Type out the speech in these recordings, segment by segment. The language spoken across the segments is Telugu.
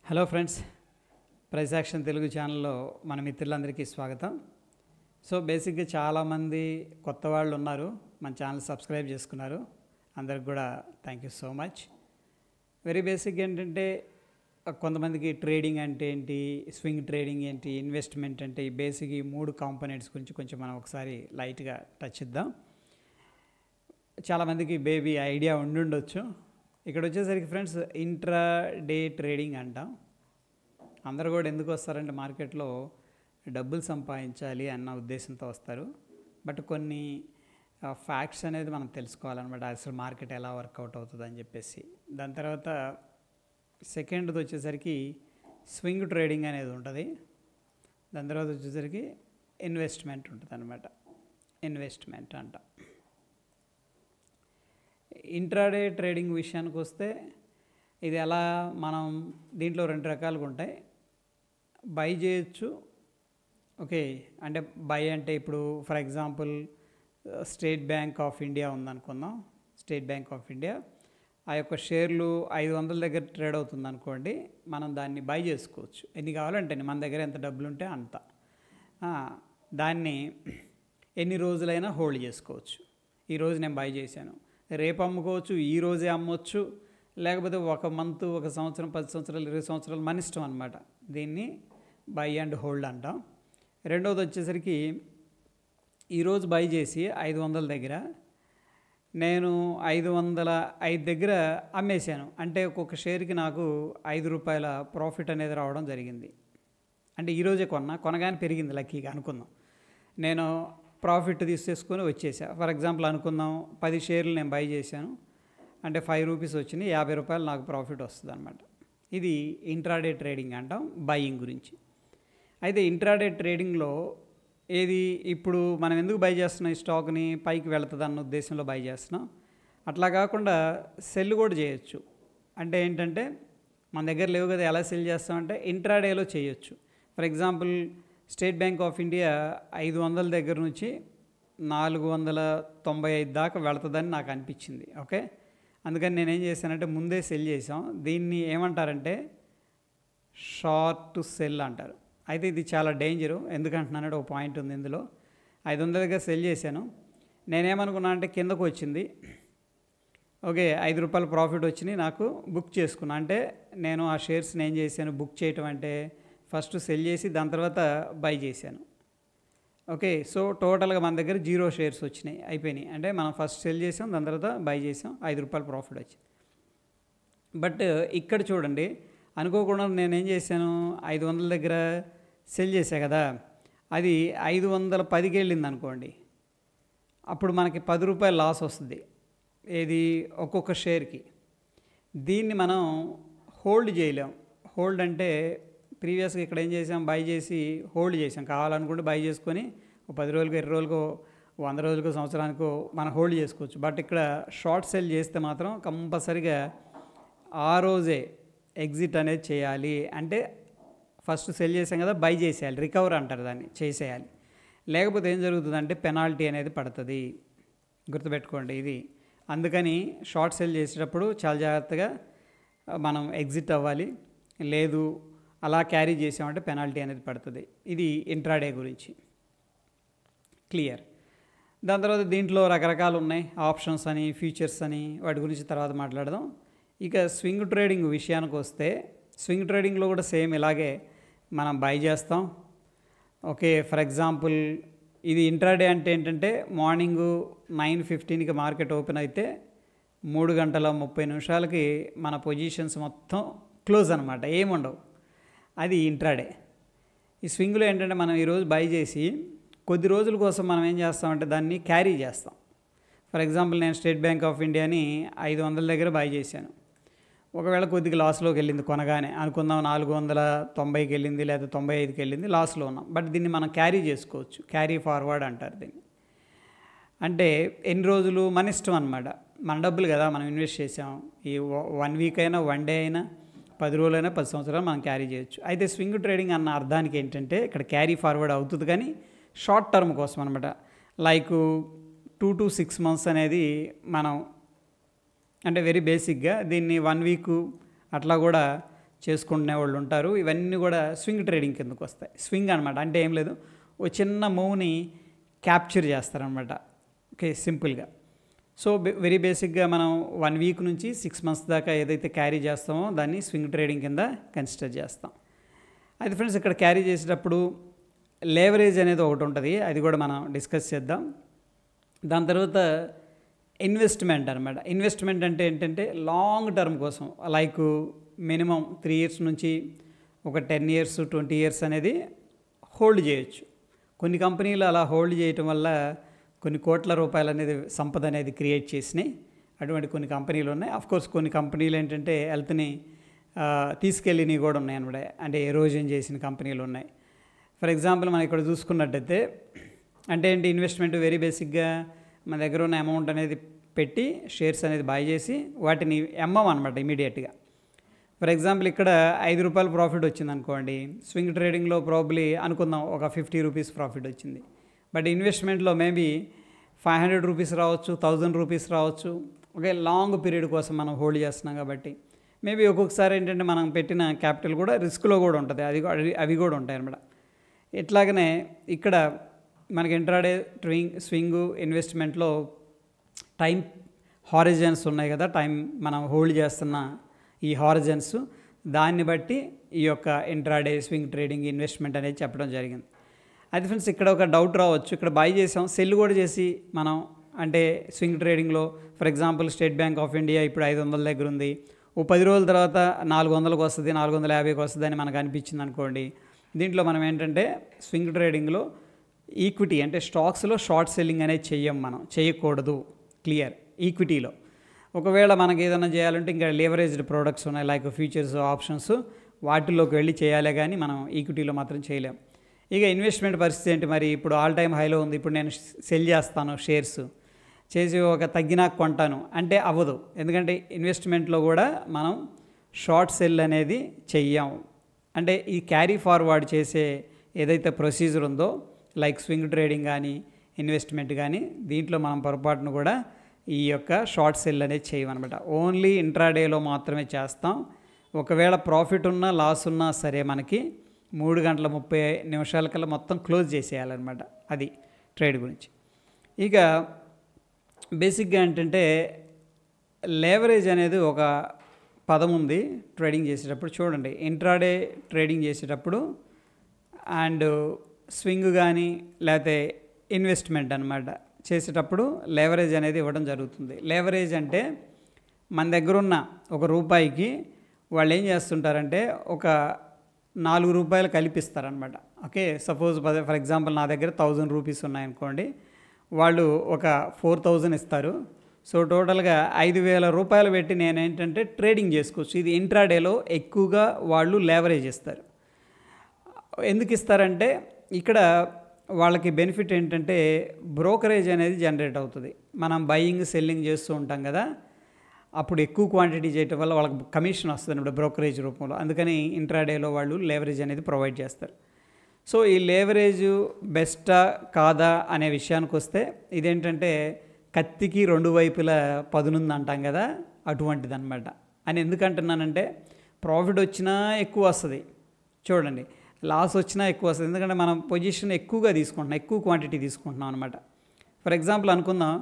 Hello friends, price action Telugu ఛానల్లో మన మిత్రులందరికీ స్వాగతం. సో బేసిక్గా చాలామంది కొత్త వాళ్ళు ఉన్నారు, మన ఛానల్ సబ్స్క్రైబ్ చేసుకున్నారు. అందరికి కూడా thank you so much. Very basic ఏంటంటే కొంతమందికి ట్రేడింగ్ అంటే ఏంటి, స్వింగ్ ట్రేడింగ్ ఏంటి, ఇన్వెస్ట్మెంట్ అంటే ఈ బేసిక్ ఈ మూడు కాంపోనెంట్స్ గురించి కొంచెం మనం ఒకసారి లైట్గా టచ్ ఇద్దాం. చాలామందికి బేబీ ఐడియా ఉండుండొచ్చు. ఇక్కడ వచ్చేసరికి ఫ్రెండ్స్ ఇంట్రా డే ట్రేడింగ్ అంటాం. అందరూ కూడా ఎందుకు వస్తారంటే మార్కెట్లో డబ్బులు సంపాదించాలి అన్న ఉద్దేశంతో వస్తారు. బట్ కొన్ని ఫ్యాక్ట్స్ అనేది మనం తెలుసుకోవాలన్నమాట, అసలు మార్కెట్ ఎలా వర్కౌట్ అవుతుంది అని చెప్పేసి. దాని తర్వాత సెకండ్ది వచ్చేసరికి స్వింగ్ ట్రేడింగ్ అనేది ఉంటుంది. దాని తర్వాత వచ్చేసరికి ఇన్వెస్ట్మెంట్ ఉంటుంది అనమాట. ఇన్వెస్ట్మెంట్ అంట. ఇంట్రాడే ట్రేడింగ్ విషయానికి వస్తే ఇది ఎలా, మనం దీంట్లో రెండు రకాలుగా ఉంటాయి. బై చేయొచ్చు. ఓకే, అంటే బై అంటే ఇప్పుడు for example state bank of India ఉందనుకుందాం. స్టేట్ బ్యాంక్ ఆఫ్ ఇండియా ఆ యొక్క షేర్లు 500 దగ్గర ట్రేడ్ అవుతుంది అనుకోండి, మనం దాన్ని బై చేసుకోవచ్చు. ఎన్ని కావాలంటే మన దగ్గర ఎంత డబ్బులు ఉంటే అంత. దాన్ని ఎన్ని రోజులైనా హోల్డ్ చేసుకోవచ్చు. ఈరోజు నేను బై చేశాను, రేపు అమ్ముకోవచ్చు, ఈరోజే అమ్మవచ్చు, లేకపోతే ఒక మంత్, ఒక సంవత్సరం, 10 సంవత్సరాలు, 20 సంవత్సరాలు మన ఇష్టం అనమాట. దీన్ని బై అండ్ హోల్డ్ అంటాం. రెండవది వచ్చేసరికి ఈరోజు బై చేసి 500 దగ్గర నేను 505 దగ్గర అమ్మేశాను అంటే ఒక్కొక్క షేర్కి నాకు ₹5 ప్రాఫిట్ అనేది రావడం జరిగింది. అంటే ఈరోజే కొనగానే పెరిగింది లక్కీగా అనుకుందాం. నేను ప్రాఫిట్ తీసేసుకొని వచ్చేసా. ఫర్ ఎగ్జాంపుల్ అనుకుందాం 10 షేర్లు నేను బై చేశాను అంటే ₹5 వచ్చినాయి, ₹50 నాకు ప్రాఫిట్ వస్తుంది అనమాట. ఇది ఇంట్రాడే ట్రేడింగ్ అంటాం, బయింగ్ గురించి. అయితే ఇంట్రాడే ట్రేడింగ్లో ఏది ఇప్పుడు మనం ఎందుకు బై చేస్తున్నాం, ఈ స్టాక్ని పైకి వెళుతుంది అన్న ఉద్దేశంలో బై చేస్తున్నాం. అట్లా కాకుండా సెల్ కూడా చేయొచ్చు. అంటే ఏంటంటే మన దగ్గర లేవు కదా, ఎలా సెల్ చేస్తామంటే ఇంట్రాడేలో చేయొచ్చు. For example state bank of India 500 దగ్గర నుంచి 495 దాకా వెళుతుందని నాకు అనిపించింది. ఓకే, అందుకని నేనేం చేశానంటే ముందే సెల్ చేసాం. దీన్ని ఏమంటారంటే షార్ట్ సెల్ అంటారు. అయితే ఇది చాలా డేంజరు. ఎందుకంటున్నానంటే ఒక పాయింట్ ఉంది ఇందులో. 500 దగ్గర సెల్ చేశాను. నేనేమనుకున్నా అంటే కిందకు వచ్చింది, ఓకే ₹5 ప్రాఫిట్ వచ్చినాయి, నాకు బుక్ చేసుకున్నా. అంటే నేను ఆ షేర్స్ని ఏం చేశాను, బుక్ చేయటం అంటే ఫస్ట్ సెల్ చేసి దాని తర్వాత బై చేశాను. ఓకే, సో టోటల్గా మన దగ్గర 0 షేర్స్ వచ్చినాయి, అయిపోయినాయి. అంటే మనం ఫస్ట్ సెల్ చేసాం, దాని తర్వాత బై చేసాం, ₹5 ప్రాఫిట్ వచ్చింది. బట్ ఇక్కడ చూడండి, అనుకోకుండా నేనేం చేశాను, 500 దగ్గర సెల్ చేశా కదా, అది 510కి వెళ్ళింది అనుకోండి, అప్పుడు మనకి ₹10 లాస్ వస్తుంది. ఏది ఒక్కొక్క షేర్కి. దీన్ని మనం హోల్డ్ చేయలేం. హోల్డ్ అంటే ప్రీవియస్గా ఇక్కడ ఏం చేసాం, బై చేసి హోల్డ్ చేసాం. కావాలనుకుంటే బై చేసుకొని 10 రోజులకు, 20 రోజులకు, 100 రోజులకు, సంవత్సరానికో మనం హోల్డ్ చేసుకోవచ్చు. బట్ ఇక్కడ షార్ట్ సెల్ చేస్తే మాత్రం కంపల్సరిగా ఆ రోజే ఎగ్జిట్ అనేది చేయాలి. అంటే ఫస్ట్ సెల్ చేసాం కదా, బై చేసేయాలి, రికవర్ అంటారు దాన్ని, చేసేయాలి. లేకపోతే ఏం జరుగుతుందంటే పెనాల్టీ అనేది పడుతుంది. గుర్తుపెట్టుకోండి ఇది. అందుకని షార్ట్ సెల్ చేసేటప్పుడు చాలా జాగ్రత్తగా మనం ఎగ్జిట్ అవ్వాలి. లేదు అలా క్యారీ చేసామంటే పెనాల్టీ అనేది పడుతుంది. ఇది ఇంట్రాడే గురించి. క్లియర్. దాని తర్వాత దీంట్లో రకరకాలు ఉన్నాయి, ఆప్షన్స్ అని, ఫ్యూచర్స్ అని, వాటి గురించి తర్వాత మాట్లాడదాం. ఇక స్వింగ్ ట్రేడింగ్ విషయానికి వస్తే, స్వింగ్ ట్రేడింగ్లో కూడా సేమ్ ఇలాగే మనం బై చేస్తాం. ఓకే, ఫర్ ఎగ్జాంపుల్ ఇది ఇంట్రాడే అంటే ఏంటంటే మార్నింగు 9:15కి మార్కెట్ ఓపెన్ అయితే 3:30 మన పొజిషన్స్ మొత్తం క్లోజ్ అనమాట, ఏముండవు. అది ఇంట్రాడే. ఈ స్వింగ్లో ఏంటంటే మనం ఈరోజు బై చేసి కొద్ది రోజుల కోసం మనం ఏం చేస్తామంటే దాన్ని క్యారీ చేస్తాం. ఫర్ ఎగ్జాంపుల్ నేను స్టేట్ బ్యాంక్ ఆఫ్ ఇండియాని 500 దగ్గర బై చేశాను. ఒకవేళ కొద్దిగా లాస్లోకి వెళ్ళింది, కొనగానే అనుకుందాం 490కి వెళ్ళింది, లేదా 95కి వెళ్ళింది, లాస్లో ఉన్నాం. బట్ దీన్ని మనం క్యారీ చేసుకోవచ్చు. క్యారీ ఫార్వర్డ్ అంటారు దీన్ని. అంటే ఎన్ని రోజులు మన ఇష్టం అనమాట, మన డబ్బులు కదా మనం ఇన్వెస్ట్ చేసాం. ఈ 1 వీక్ అయినా, 1 డే అయినా, 10 రోజులైనా, 10 సంవత్సరాలు మనం క్యారీ చేయొచ్చు. అయితే స్వింగ్ ట్రేడింగ్ అన్న అర్థానికి ఏంటంటే ఇక్కడ క్యారీ ఫార్వర్డ్ అవుతుంది, కానీ షార్ట్ టర్మ్ కోసం అనమాట. లైక్ 2 to 6 months అనేది మనం అంటే వెరీ బేసిక్గా దీన్ని 1 వీక్ అట్లా కూడా చేసుకునే వాళ్ళు ఉంటారు. ఇవన్నీ కూడా స్వింగ్ ట్రేడింగ్ కిందకు వస్తాయి. స్వింగ్ అనమాట అంటే ఏం లేదు, ఓ చిన్న మూవ్ని క్యాప్చర్ చేస్తారనమాట. ఓకే, సింపుల్గా. సో వెరీ బేసిక్గా మనం 1 వీక్ నుంచి 6 మంత్స్ దాకా ఏదైతే క్యారీ చేస్తామో దాన్ని స్వింగ్ ట్రేడింగ్ కింద కన్సిడర్ చేస్తాం. అయితే ఫ్రెండ్స్, ఇక్కడ క్యారీ చేసేటప్పుడు లేవరేజ్ అనేది ఒకటి ఉంటుంది, అది కూడా మనం డిస్కస్ చేద్దాం. దాని తర్వాత ఇన్వెస్ట్మెంట్ అనమాట. ఇన్వెస్ట్మెంట్ అంటే ఏంటంటే లాంగ్ టర్మ్ కోసం, లైక్ మినిమం 3 ఇయర్స్ నుంచి ఒక 10 ఇయర్స్ 20 ఇయర్స్ అనేది హోల్డ్ చేయొచ్చు. కొన్ని కంపెనీలు అలా హోల్డ్ చేయటం వల్ల కొన్ని కోట్ల రూపాయలు అనేది సంపద అనేది క్రియేట్ చేసినాయి. అటువంటి కొన్ని కంపెనీలు ఉన్నాయి. అఫ్కోర్స్ కొన్ని కంపెనీలు ఏంటంటే హెల్త్ని తీసుకెళ్ళినవి కూడా ఉన్నాయి అనమాట, అంటే ఎరోజన్ చేసిన కంపెనీలు ఉన్నాయి. ఫర్ ఎగ్జాంపుల్ మనం ఇక్కడ చూసుకున్నట్టయితే అంటే ఏంటి, ఇన్వెస్ట్మెంట్ వెరీ బేసిక్గా మన దగ్గర ఉన్న అమౌంట్ అనేది పెట్టి షేర్స్ అనేది బై చేసి వాటిని అమ్మం అనమాట ఇమీడియట్గా. ఫర్ ఎగ్జాంపుల్ ఇక్కడ 5 రూపాయలు ప్రాఫిట్ వచ్చింది అనుకోండి, స్వింగ్ ట్రేడింగ్లో ప్రాబ్లీ అనుకుందాం ఒక 50 రూపీస్ ప్రాఫిట్ వచ్చింది. బట్ ఇన్వెస్ట్మెంట్లో మేబీ 500 రూపీస్ రావచ్చు, 1000 రూపీస్ రావచ్చు. ఓకే, లాంగ్ పీరియడ్ కోసం మనం హోల్డ్ చేస్తున్నాం కాబట్టి మేబీ ఒక్కొక్కసారి ఏంటంటే మనం పెట్టిన క్యాపిటల్ కూడా రిస్క్లో కూడా ఉంటుంది, అవి కూడా ఉంటాయి అన్నమాట. ఇట్లాగనే ఇక్కడ మనకి ఇంట్రాడే స్వింగ్ ఇన్వెస్ట్మెంట్లో టైం హారిజన్స్ ఉన్నాయి కదా, టైం మనం హోల్డ్ చేస్తున్న ఈ హారిజన్స్, దాన్ని బట్టి ఈ యొక్క ఇంట్రాడే స్వింగ్ ట్రేడింగ్ ఇన్వెస్ట్మెంట్ అనేది చెప్పడం జరిగింది. అయితే ఫ్రెండ్స్, ఇక్కడ ఒక డౌట్ రావచ్చు, ఇక్కడ బై చేసాం, సెల్ కూడా చేసి మనం అంటే స్వింగ్ ట్రేడింగ్లో for example state bank of India ఇప్పుడు 500 దగ్గర ఉంది, ఓ 10 రోజుల తర్వాత 400కి వస్తుంది, 450కి వస్తుంది అని మనకు అనిపించింది అనుకోండి. దీంట్లో మనం ఏంటంటే స్వింగ్ ట్రేడింగ్లో ఈక్విటీ అంటే స్టాక్స్లో షార్ట్ సెల్లింగ్ అనేది మనం చేయకూడదు, క్లియర్. ఈక్విటీలో ఒకవేళ మనకి ఏదైనా చేయాలంటే ఇంకా లేవరేజ్డ్ ప్రోడక్ట్స్ ఉన్నాయి, లైక్ ఫ్యూచర్స్, ఆప్షన్స్, వాటిల్లోకి వెళ్ళి చేయాలి, కానీ మనం ఈక్విటీలో మాత్రం చేయలేం. ఇక ఇన్వెస్ట్మెంట్ పరిస్థితి ఏంటి మరి, ఇప్పుడు ఆల్ టైమ్ హైలో ఉంది, ఇప్పుడు నేను సెల్ చేస్తాను షేర్స్ చేసి ఒక తగ్గినాక కొంటాను అంటే అవ్వదు. ఎందుకంటే ఇన్వెస్ట్మెంట్లో కూడా మనం షార్ట్ సెల్ అనేది చెయ్యం. అంటే ఈ క్యారీ ఫార్వర్డ్ చేసే ఏదైతే ప్రొసీజర్ ఉందో, లైక్ స్వింగ్ ట్రేడింగ్ కానీ ఇన్వెస్ట్మెంట్ కానీ, దీంట్లో మనం పొరపాటును కూడా ఈ యొక్క షార్ట్ సెల్ అనేది చేయమన్నమాట. ఓన్లీ ఇంట్రాడేలో మాత్రమే చేస్తాం. ఒకవేళ ప్రాఫిట్ ఉన్నా లాస్ ఉన్నా సరే మనకి 3 గంటల 30 నిమిషాల కల్లా మొత్తం క్లోజ్ చేసేయాలన్నమాట. అది ట్రేడ్ గురించి. ఇక బేసిక్గా ఏంటంటే లేవరేజ్ అనేది ఒక పదం ఉంది ట్రేడింగ్ చేసేటప్పుడు. చూడండి, ఇంట్రాడే ట్రేడింగ్ చేసేటప్పుడు అండ్ స్వింగ్ కానీ లేకపోతే ఇన్వెస్ట్మెంట్ అనమాట చేసేటప్పుడు లేవరేజ్ అనేది ఇవ్వడం జరుగుతుంది. లేవరేజ్ అంటే మన దగ్గర ఉన్న ₹1 వాళ్ళు ఏం చేస్తుంటారంటే ఒక ₹4 కల్పిస్తారనమాట. ఓకే, సపోజ్ ఫర్ ఎగ్జాంపుల్ నా దగ్గర 1000 రూపీస్ ఉన్నాయనుకోండి, వాళ్ళు ఒక 4000 ఇస్తారు. సో టోటల్గా 5000 రూపాయలు పెట్టి నేను ఏంటంటే ట్రేడింగ్ చేసుకోవచ్చు. ఇది ఇంట్రాడేలో ఎక్కువగా వాళ్ళు లేవరేజ్ ఇస్తారు. ఎందుకు ఇస్తారంటే ఇక్కడ వాళ్ళకి బెనిఫిట్ ఏంటంటే బ్రోకరేజ్ అనేది జనరేట్ అవుతుంది. మనం బయింగ్ సెల్లింగ్ చేస్తూ ఉంటాం కదా, అప్పుడు ఎక్కువ క్వాంటిటీ చేయటం వల్ల వాళ్ళకి కమిషన్ వస్తుంది అన్నమాట బ్రోకరేజ్ రూపంలో. అందుకని ఇంట్రాడేలో వాళ్ళు లేవరేజ్ అనేది ప్రొవైడ్ చేస్తారు. సో ఈ లేవరేజ్ బెస్టా కాదా అనే విషయానికి వస్తే ఇదేంటంటే కత్తికి 2 వైపులా పదునుంది అంటాం కదా, అటువంటిది అనమాట. అని ఎందుకంటున్నానంటే ప్రాఫిట్ వచ్చినా ఎక్కువ వస్తుంది, చూడండి, లాస్ వచ్చినా ఎక్కువ వస్తుంది. ఎందుకంటే మనం పొజిషన్ ఎక్కువగా తీసుకుంటున్నాం, ఎక్కువ క్వాంటిటీ తీసుకుంటున్నాం అనమాట. ఫర్ ఎగ్జాంపుల్ అనుకుందాం,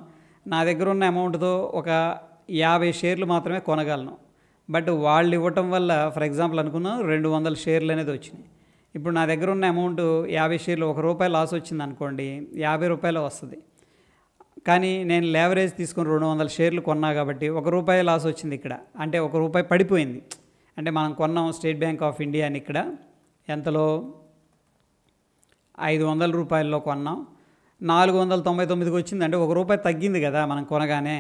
నా దగ్గర ఉన్న అమౌంట్తో ఒక 50 షేర్లు మాత్రమే కొనగలను. బట్ వాళ్ళు ఇవ్వటం వల్ల ఫర్ ఎగ్జాంపుల్ అనుకుందాం 200 షేర్లు అనేది వచ్చినాయి. ఇప్పుడు నా దగ్గర ఉన్న అమౌంట్ 50 షేర్లు ₹1 లాస్ వచ్చింది అనుకోండి, ₹50 వస్తుంది. కానీ నేను లేవరేజ్ తీసుకుని 200 షేర్లు కొన్నా కాబట్టి ₹1 లాస్ వచ్చింది ఇక్కడ, అంటే ₹1 పడిపోయింది. అంటే మనం కొన్నాం స్టేట్ బ్యాంక్ ఆఫ్ ఇండియా అని ఇక్కడ ఎంతలో ₹500 కొన్నాం, 499కి వచ్చింది, అంటే ₹1 తగ్గింది కదా మనం కొనగానే.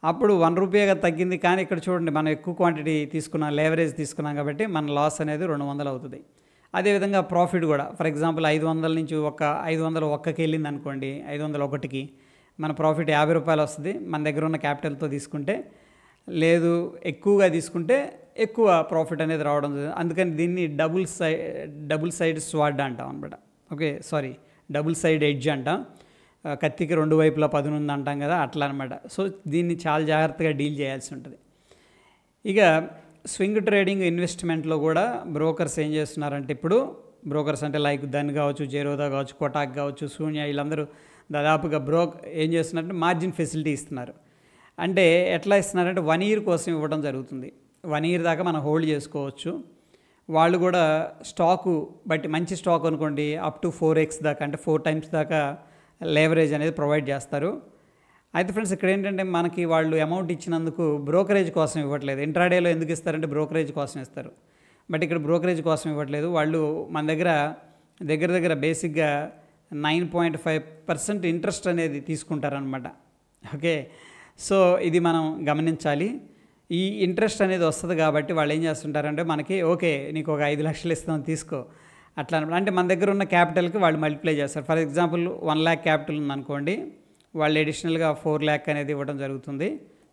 అప్పుడు ₹1 తగ్గింది, కానీ ఇక్కడ చూడండి మనం ఎక్కువ క్వాంటిటీ తీసుకున్నాం, లేవరేజ్ తీసుకున్నాం కాబట్టి మన లాస్ అనేది 200 అవుతుంది. అదేవిధంగా ప్రాఫిట్ కూడా ఫర్ ఎగ్జాంపుల్ 500 నుంచి 501కి వెళ్ళింది అనుకోండి, 501కి మన ప్రాఫిట్ ₹50 వస్తుంది మన దగ్గర ఉన్న క్యాపిటల్తో తీసుకుంటే. లేదు ఎక్కువగా తీసుకుంటే ఎక్కువ ప్రాఫిట్ అనేది రావడం జరుగుతుంది. అందుకని దీన్ని డబుల్ సైడ్ స్వాడ్ అంటాం అనమాట. Okay, sorry, double side edge అంటాం. కత్తికి 2 వైపులా పదునుంది అంటాం కదా, అట్లా అనమాట. సో దీన్ని చాలా జాగ్రత్తగా డీల్ చేయాల్సి ఉంటుంది. ఇక స్వింగ్ ట్రేడింగ్ ఇన్వెస్ట్మెంట్లో కూడా బ్రోకర్స్ ఏం చేస్తున్నారంటే ఇప్పుడు బ్రోకర్స్ అంటే లైక్ ధన్ కావచ్చు, జెరోదా కావచ్చు, కోటాక్ కావచ్చు, శూన్య, వీళ్ళందరూ దాదాపుగా ఏం చేస్తున్నారంటే మార్జిన్ ఫెసిలిటీ ఇస్తున్నారు. అంటే ఎట్లా ఇస్తున్నారంటే 1 year కోసం ఇవ్వడం జరుగుతుంది. 1 year దాకా మనం హోల్డ్ చేసుకోవచ్చు. వాళ్ళు కూడా స్టాకు బట్టి మంచి స్టాక్ అనుకోండి అప్ టు 4x దాకా, అంటే 4 times దాకా లేవరేజ్ అనేది ప్రొవైడ్ చేస్తారు. అయితే ఫ్రెండ్స్ ఇక్కడ ఏంటంటే మనకి వాళ్ళు అమౌంట్ ఇచ్చినందుకు బ్రోకరేజ్ కోసం ఇవ్వట్లేదు. ఇంట్రాడేలో ఎందుకు ఇస్తారంటే బ్రోకరేజ్ కోసం ఇస్తారు, బట్ ఇక్కడ బ్రోకరేజ్ కోసం ఇవ్వట్లేదు. వాళ్ళు మన దగ్గర బేసిక్గా 9.5% ఇంట్రెస్ట్ అనేది తీసుకుంటారనమాట. ఓకే, సో ఇది మనం గమనించాలి. ఈ ఇంట్రెస్ట్ అనేది వస్తుంది కాబట్టి వాళ్ళు ఏం చేస్తుంటారంటే మనకి ఓకే నీకు ఒక 5 లక్షలు ఇస్తాం తీసుకో అట్లా, అంటే మన దగ్గర ఉన్న క్యాపిటల్కి వాళ్ళు మల్టిప్లై చేస్తారు. ఫర్ ఎగ్జాంపుల్ 1 lakh క్యాపిటల్ ఉందనుకోండి, వాళ్ళు అడిషనల్గా 4 lakh అనేది ఇవ్వడం జరుగుతుంది.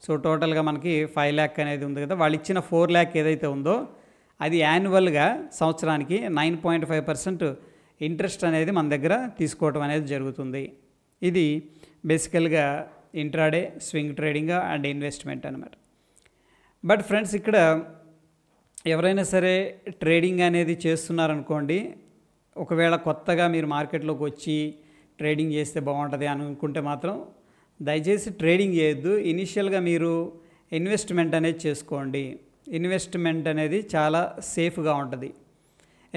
సో టోటల్గా మనకి 5 lakh అనేది ఉంది కదా, వాళ్ళు ఇచ్చిన 4 lakh ఏదైతే ఉందో అది యాన్యువల్గా సంవత్సరానికి 9.5% ఇంట్రెస్ట్ అనేది మన దగ్గర తీసుకోవడం అనేది జరుగుతుంది. ఇది బేసికల్గా intraday swing trading and investment అనమాట. బట్ ఫ్రెండ్స్ ఇక్కడ ఎవరైనా సరే ట్రేడింగ్ అనేది చేస్తున్నారనుకోండి, ఒకవేళ కొత్తగా మీరు మార్కెట్లోకి వచ్చి ట్రేడింగ్ చేస్తే బాగుంటుంది అనుకుంటే మాత్రం దయచేసి ట్రేడింగ్ చేయొద్దు. ఇనిషియల్గా మీరు ఇన్వెస్ట్మెంట్ అనేది చేసుకోండి. ఇన్వెస్ట్మెంట్ అనేది చాలా సేఫ్గా ఉంటుంది.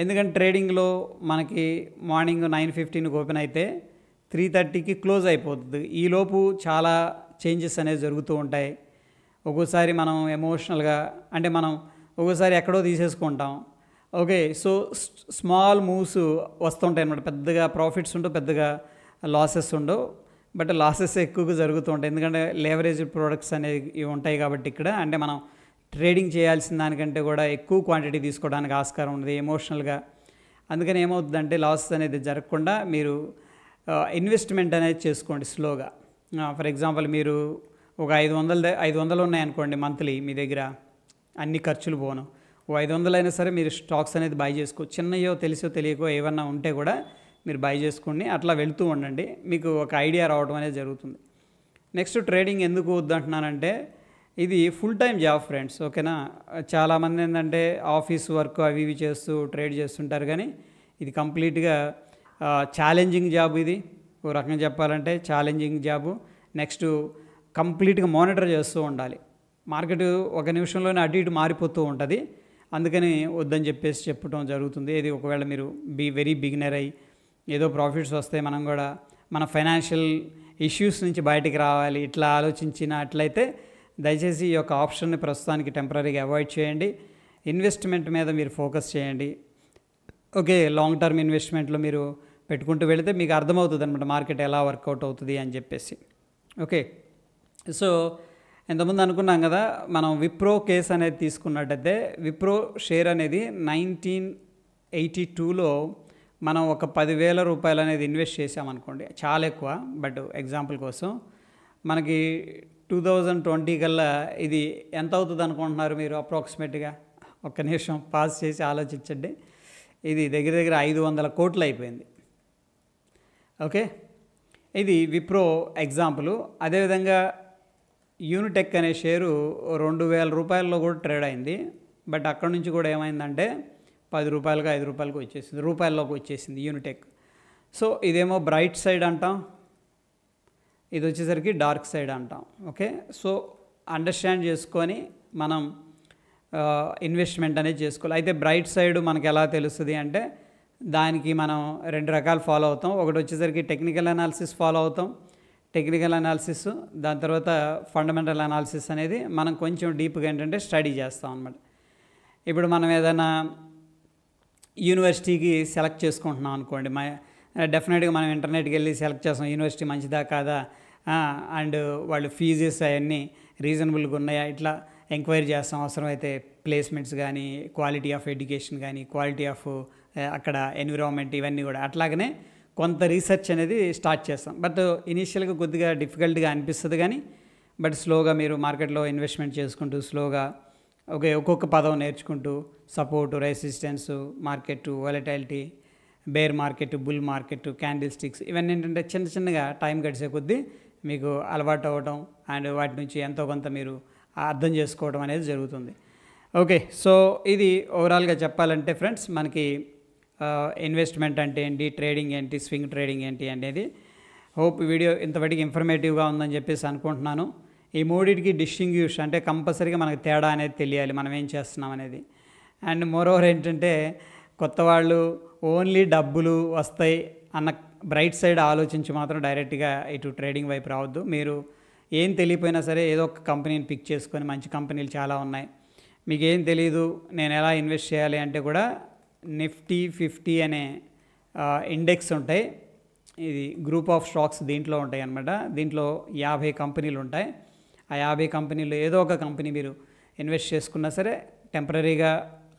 ఎందుకంటే ట్రేడింగ్లో మనకి మార్నింగ్ 9:15కి ఓపెన్ అయితే 3:30కి క్లోజ్ అయిపోతుంది. ఈలోపు చాలా చేంజెస్ అనేవి జరుగుతూ ఉంటాయి. ఒక్కోసారి మనం ఎమోషనల్గా అంటే మనం ఒక్కోసారి ఎక్కడో తీసేసుకుంటాం. ఓకే, సో స్మాల్ మూవ్స్ వస్తుంటాయి అన్నమాట. పెద్దగా ప్రాఫిట్స్ ఉండవు, పెద్దగా లాసెస్ ఉండవు, బట్ లాసెస్ ఎక్కువగా జరుగుతూ ఉంటాయి. ఎందుకంటే లేవరేజ్ ప్రొడక్ట్స్ అనేవి ఉంటాయి కాబట్టి ఇక్కడ అంటే మనం ట్రేడింగ్ చేయాల్సిన దానికంటే కూడా ఎక్కువ క్వాంటిటీ తీసుకోవడానికి ఆస్కారం ఉంది ఎమోషనల్గా. అందుకని ఏమవుతుందంటే లాసెస్ అనేది జరగకుండా మీరు ఇన్వెస్ట్మెంట్ అనేది చేసుకోండి స్లోగా. ఫర్ ఎగ్జాంపుల్ మీరు ఒక 500 ఉన్నాయనుకోండి మంత్లీ మీ దగ్గర, అన్ని ఖర్చులు పోను, ఓ 500 అయినా సరే మీరు స్టాక్స్ అనేది బై చేసుకోవచ్చు. చిన్నయో తెలిసో తెలియకో ఏమన్నా ఉంటే కూడా మీరు బై చేసుకుని అట్లా వెళ్తూ ఉండండి, మీకు ఒక ఐడియా రావడం అనేది జరుగుతుంది. నెక్స్ట్ ట్రేడింగ్ ఎందుకు వద్దంటున్నానంటే ఇది ఫుల్ టైం జాబ్ ఫ్రెండ్స్. ఓకేనా, చాలామంది ఏంటంటే ఆఫీస్ వర్క్ అవి ఇవి చేస్తూ ట్రేడ్ చేస్తుంటారు, కానీ ఇది కంప్లీట్గా ఛాలెంజింగ్ జాబ్. ఇది ఒక రకంగా చెప్పాలంటే ఛాలెంజింగ్ జాబు. నెక్స్ట్ కంప్లీట్గా మానిటర్ చేస్తూ ఉండాలి. మార్కెట్ ఒక నిమిషంలోనే అటు ఇటు మారిపోతూ ఉంటుంది. అందుకని వద్దని చెప్పడం జరుగుతుంది. ఇది ఒకవేళ మీరు వెరీ బిగినర్ అయ్యి ఏదో ప్రాఫిట్స్ వస్తే మనం కూడా మన ఫైనాన్షియల్ ఇష్యూస్ నుంచి బయటికి రావాలి ఇట్లా అట్లయితే దయచేసి ఈ యొక్క ఆప్షన్ని ప్రస్తుతానికి టెంపరీగా అవాయిడ్ చేయండి. ఇన్వెస్ట్మెంట్ మీద మీరు ఫోకస్ చేయండి. ఓకే, లాంగ్ టర్మ్ ఇన్వెస్ట్మెంట్లో మీరు పెట్టుకుంటూ వెళితే మీకు అర్థమవుతుంది అనమాట మార్కెట్ ఎలా వర్కౌట్ అవుతుంది అని చెప్పేసి. ఓకే, సో ఇంతకుముందు అనుకున్నాం కదా మనం విప్రో కేస్ అనేది తీసుకున్నట్టయితే విప్రో షేర్ అనేది 1982లో మనం ఒక 10,000 రూపాయలు అనేది ఇన్వెస్ట్ చేసామనుకోండి, చాలా ఎక్కువ, బట్ ఎగ్జాంపుల్ కోసం మనకి 2020 కల్లా ఇది ఎంత అవుతుంది అనుకుంటున్నారు మీరు అప్రాక్సిమేట్గా? ఒక్క నిమిషం పాజ్ చేసి ఆలోచించండి. ఇది దగ్గర 500 కోట్లు అయిపోయింది. ఓకే, ఇది విప్రో ఎగ్జాంపుల్. అదేవిధంగా యూనిటెక్ అనే షేరు 2,000 రూపాయల్లో కూడా ట్రేడ్ అయింది, బట్ అక్కడ నుంచి కూడా ఏమైందంటే 10 రూపాయలుగా 5 రూపాయలకు వచ్చేసింది, రూపాయల్లోకి వచ్చేసింది యూనిటెక్. సో ఇదేమో బ్రైట్ సైడ్ అంటాం, ఇది వచ్చేసరికి డార్క్ సైడ్ అంటాం. ఓకే, సో అండర్స్టాండ్ చేసుకొని మనం ఇన్వెస్ట్మెంట్ అనేది చేసుకోవాలి. అయితే బ్రైట్ సైడ్ మనకు ఎలా తెలుస్తుంది అంటే దానికి మనం 2 రకాలు ఫాలో అవుతాం. ఒకటి వచ్చేసరికి టెక్నికల్ అనాలిసిస్ ఫాలో అవుతాం. టెక్నికల్ అనాలిసిస్, దాని తర్వాత ఫండమెంటల్ అనాలిసిస్ అనేది మనం కొంచెం డీప్గా ఏంటంటే స్టడీ చేస్తాం అన్నమాట. ఇప్పుడు మనం ఏదైనా యూనివర్సిటీకి సెలెక్ట్ చేసుకుంటున్నాం అనుకోండి, డెఫినెట్గా మనం ఇంటర్నెట్కి వెళ్ళి సెలెక్ట్ చేస్తాం యూనివర్సిటీ మంచిదా కాదా, అండ్ వాళ్ళు ఫీజెస్ అవన్నీ రీజనబుల్గా ఉన్నాయా, ఇట్లా ఎంక్వైరీ చేస్తాం. అవసరమైతే ప్లేస్మెంట్స్ కానీ, క్వాలిటీ ఆఫ్ ఎడ్యుకేషన్ కానీ, క్వాలిటీ ఆఫ్ అక్కడ ఎన్విరాన్మెంట్, ఇవన్నీ కూడా అట్లాగనే కొంత రీసెర్చ్ అనేది స్టార్ట్ చేస్తాం. బట్ ఇనీషియల్గా కొద్దిగా డిఫికల్ట్గా అనిపిస్తుంది, కానీ బట్ స్లోగా మీరు మార్కెట్లో ఇన్వెస్ట్మెంట్ చేసుకుంటూ స్లోగా ఒక్కొక్క పదం నేర్చుకుంటూ support, resistance, market, volatility, bear market, bull market, candlesticks, ఇవన్నీ ఏంటంటే చిన్నగా టైం గడిచే కొద్దీ మీకు అలవాటు అవ్వడం అండ్ వాటి నుంచి ఎంతో కొంత మీరు అర్థం చేసుకోవడం అనేది జరుగుతుంది. ఓకే, సో ఇది ఓవరాల్గా చెప్పాలంటే ఫ్రెండ్స్, మనకి ఇన్వెస్ట్మెంట్ అంటే ఏంటి, ట్రేడింగ్ ఏంటి, స్వింగ్ ట్రేడింగ్ ఏంటి అనేది. హోప్ వీడియో ఇంతవరకు ఇన్ఫర్మేటివ్గా ఉందని చెప్పేసి అనుకుంటున్నాను. ఈ మూడింటికి డిస్టింగ్విష్ అంటే కంపల్సరీగా మనకు తేడా అనేది తెలియాలి, మనం ఏం చేస్తున్నాం అనేది. అండ్ మోరోవర్ ఏంటంటే, కొత్త వాళ్ళు ఓన్లీ డబ్బులు వస్తాయి అన్న బ్రైట్ సైడ్ ఆలోచించి మాత్రం డైరెక్ట్గా ఇటు ట్రేడింగ్ వైపు రావద్దు. మీరు ఏం తెలియపోయినా సరే ఏదో ఒక కంపెనీని పిక్ చేసుకొని, మంచి కంపెనీలు చాలా ఉన్నాయి, మీకు ఏం తెలీదు నేను ఎలా ఇన్వెస్ట్ చేయాలి అంటే కూడా నిఫ్టీ 50 అనే ఇండెక్స్ ఉంటాయి, ఇది గ్రూప్ ఆఫ్ స్టాక్స్ దీంట్లో ఉంటాయి అన్నమాట. దీంట్లో 50 కంపెనీలు ఉంటాయి. ఆ 50 కంపెనీలు ఏదో ఒక కంపెనీ మీరు ఇన్వెస్ట్ చేసుకున్నా సరే టెంపరీగా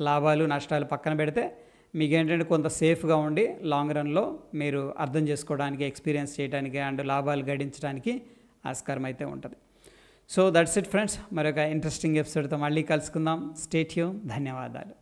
లాభాలు నష్టాలు పక్కన పెడితే మీకు ఏంటంటే కొంత సేఫ్గా ఉండి లాంగ్ రన్లో మీరు అర్థం చేసుకోవడానికి, ఎక్స్పీరియన్స్ చేయడానికి అండ్ లాభాలు గడించడానికి ఆస్కారం అయితే ఉంటుంది. సో దట్స్ ఇట్ ఫ్రెండ్స్, మరొక ఇంట్రెస్టింగ్ ఎపిసోడ్తో మళ్ళీ కలుసుకుందాం. Stay tune. ధన్యవాదాలు.